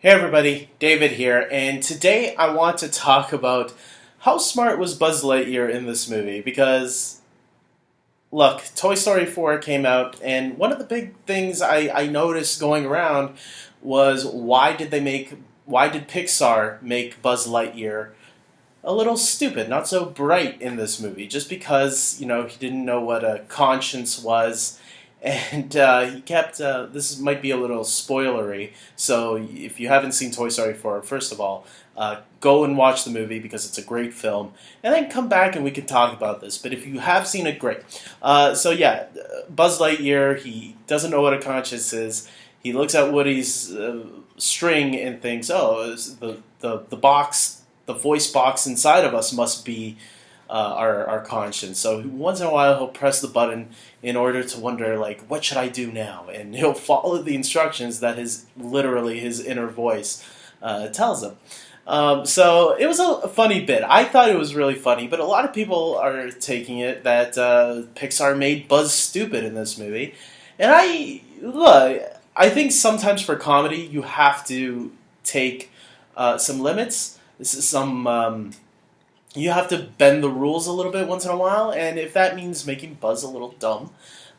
Hey everybody, David here, and today I want to talk about how smart was Buzz Lightyear in this movie because, look, Toy Story 4 came out, and one of the big things I noticed going around was why did Pixar make Buzz Lightyear a little stupid, not so bright in this movie, just because, he didn't know what a conscience was. And he kept, this might be a little spoilery, so if you haven't seen Toy Story 4, first of all, go and watch the movie because it's a great film, and then come back and we can talk about this. But if you have seen it, great. Buzz Lightyear, he doesn't know what a conscience is. He looks at Woody's string and thinks, oh, the box, the voice box inside of us must be our conscience. So once in a while he'll press the button in order to wonder, like, what should I do now? And he'll follow the instructions that literally his inner voice tells him. So it was a funny bit. I thought it was really funny, but a lot of people are taking it that Pixar made Buzz stupid in this movie. And I think sometimes for comedy you have to take some limits. This is you have to bend the rules a little bit once in a while, and if that means making Buzz a little dumb,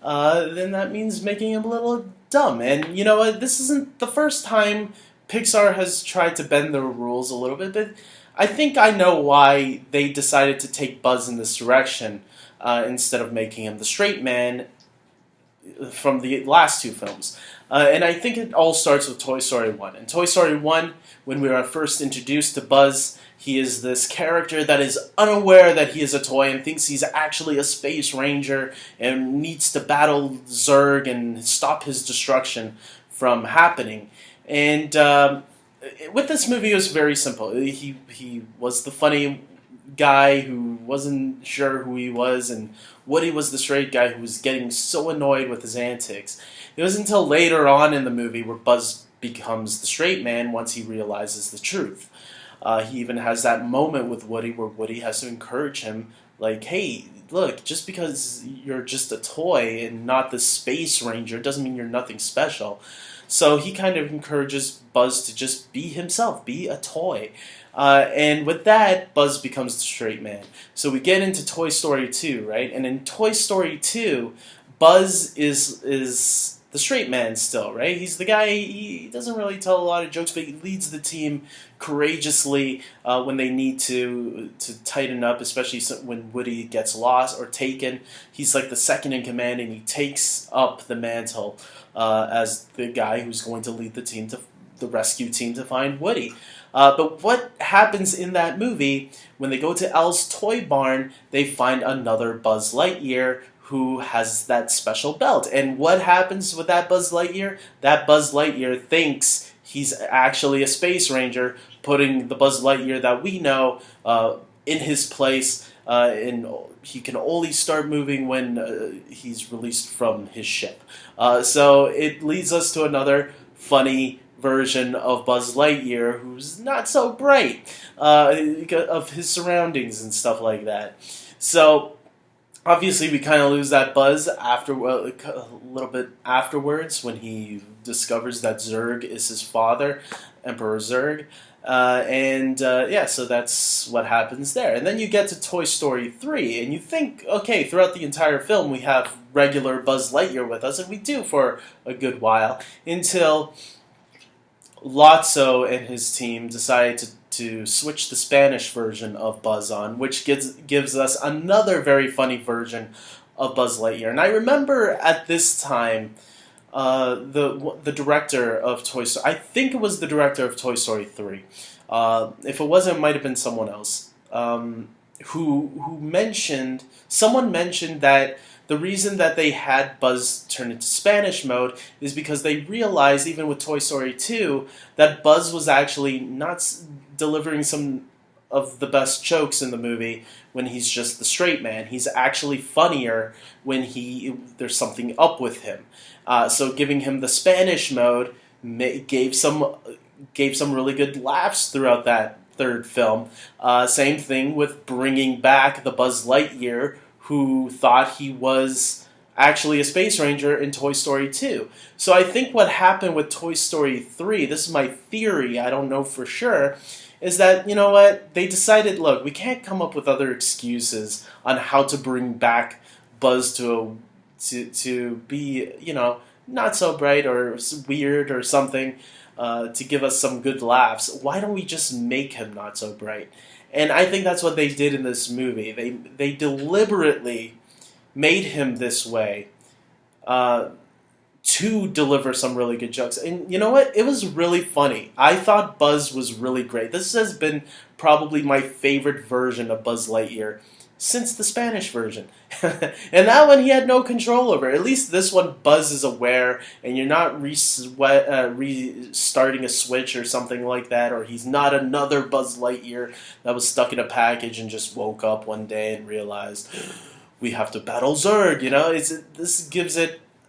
then that means making him a little dumb. And you know what? This isn't the first time Pixar has tried to bend the rules a little bit, but I think I know why they decided to take Buzz in this direction instead of making him the straight man from the last two films. And I think it all starts with Toy Story 1. In Toy Story 1, when we are first introduced to Buzz, he is this character that is unaware that he is a toy and thinks he's actually a space ranger and needs to battle Zurg and stop his destruction from happening. And with this movie, it was very simple. He was the funny guy who wasn't sure who he was, and Woody was the straight guy who was getting so annoyed with his antics. It was until later on in the movie where Buzz becomes the straight man once he realizes the truth. He even has that moment with Woody where Woody has to encourage him, like, hey, look, just because you're just a toy and not the space ranger doesn't mean you're nothing special. So he kind of encourages Buzz to just be himself, be a toy. And with that, Buzz becomes the straight man. So we get into Toy Story 2, right? And in Toy Story 2, Buzz is the straight man still, right? He's the guy, he doesn't really tell a lot of jokes, but he leads the team courageously when they need to tighten up, especially when Woody gets lost or taken. He's like the second in command, and he takes up the mantle as the guy who's going to lead the rescue team to find Woody. But what happens in that movie, when they go to Elle's toy barn, they find another Buzz Lightyear who has that special belt. And what happens with that Buzz Lightyear? That Buzz Lightyear thinks he's actually a space ranger, putting the Buzz Lightyear that we know in his place, and he can only start moving when he's released from his ship. So it leads us to another funny version of Buzz Lightyear who's not so bright of his surroundings and stuff like that. So obviously, we kind of lose that Buzz a little bit afterwards when he discovers that Zurg is his father, Emperor Zurg. So that's what happens there. And then you get to Toy Story 3, and you think, okay, throughout the entire film we have regular Buzz Lightyear with us, and we do for a good while, until Lotso and his team decide to switch the Spanish version of Buzz on, which gives us another very funny version of Buzz Lightyear. And I remember at this time, the director of Toy Story, I think it was the director of Toy Story 3. If it wasn't, it might have been someone else, someone mentioned that the reason that they had Buzz turn into Spanish mode is because they realized, even with Toy Story 2, that Buzz was actually not delivering some of the best jokes in the movie when he's just the straight man. He's actually funnier when there's something up with him. So giving him the Spanish mode gave some really good laughs throughout that third film. Same thing with bringing back the Buzz Lightyear who thought he was actually a space ranger in Toy Story 2. So I think what happened with Toy Story 3, this is my theory, I don't know for sure, is that, you know what, they decided, look, we can't come up with other excuses on how to bring back Buzz to be, not so bright or weird or something, to give us some good laughs. Why don't we just make him not so bright? And I think that's what they did in this movie. They deliberately made him this way to deliver some really good jokes. And you know what? It was really funny. I thought Buzz was really great. This has been probably my favorite version of Buzz Lightyear since the Spanish version. And that one he had no control over. At least this one, Buzz is aware, and you're not restarting a switch or something like that, or he's not another Buzz Lightyear that was stuck in a package and just woke up one day and realized, we have to battle Zurg,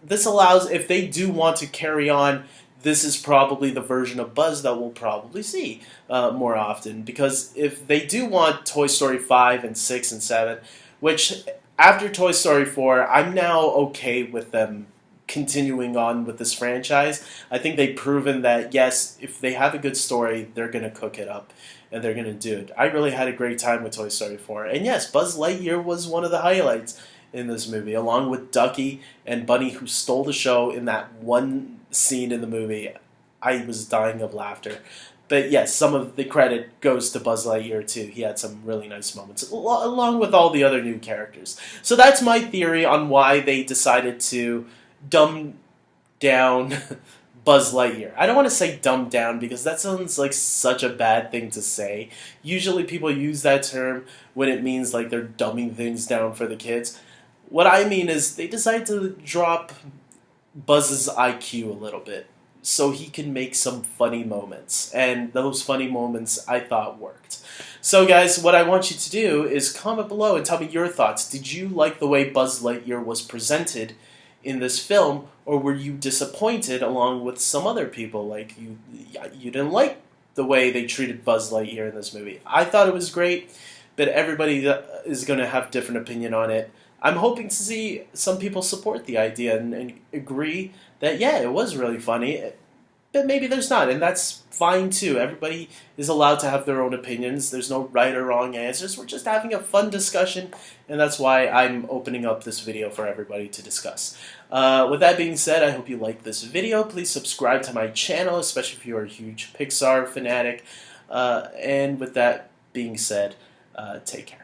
this allows, if they do want to carry on, this is probably the version of Buzz that we'll probably see more often. Because if they do want Toy Story 5 and 6 and 7, which after Toy Story 4, I'm now okay with them continuing on with this franchise. I think they've proven that, yes, if they have a good story, they're going to cook it up. And they're going to do it. I really had a great time with Toy Story 4. And yes, Buzz Lightyear was one of the highlights in this movie, along with Ducky and Bunny, who stole the show in that one scene in the movie. I was dying of laughter. But yes, some of the credit goes to Buzz Lightyear too. He had some really nice moments, along with all the other new characters. So that's my theory on why they decided to dumb down Buzz Lightyear. I don't want to say dumbed down because that sounds like such a bad thing to say. Usually people use that term when it means like they're dumbing things down for the kids. What I mean is they decided to drop Buzz's IQ a little bit so he can make some funny moments. And those funny moments I thought worked. So guys, what I want you to do is comment below and tell me your thoughts. Did you like the way Buzz Lightyear was presented in this film, or were you disappointed along with some other people? Like you didn't like the way they treated Buzz Lightyear in this movie. I thought it was great, but everybody is going to have different opinion on it. I'm hoping to see some people support the idea and agree that, yeah, it was really funny, but maybe there's not, and that's fine too. Everybody is allowed to have their own opinions. There's no right or wrong answers. We're just having a fun discussion, and that's why I'm opening up this video for everybody to discuss. With that being said, I hope you liked this video. Please subscribe to my channel, especially if you're a huge Pixar fanatic. And with that being said, take care.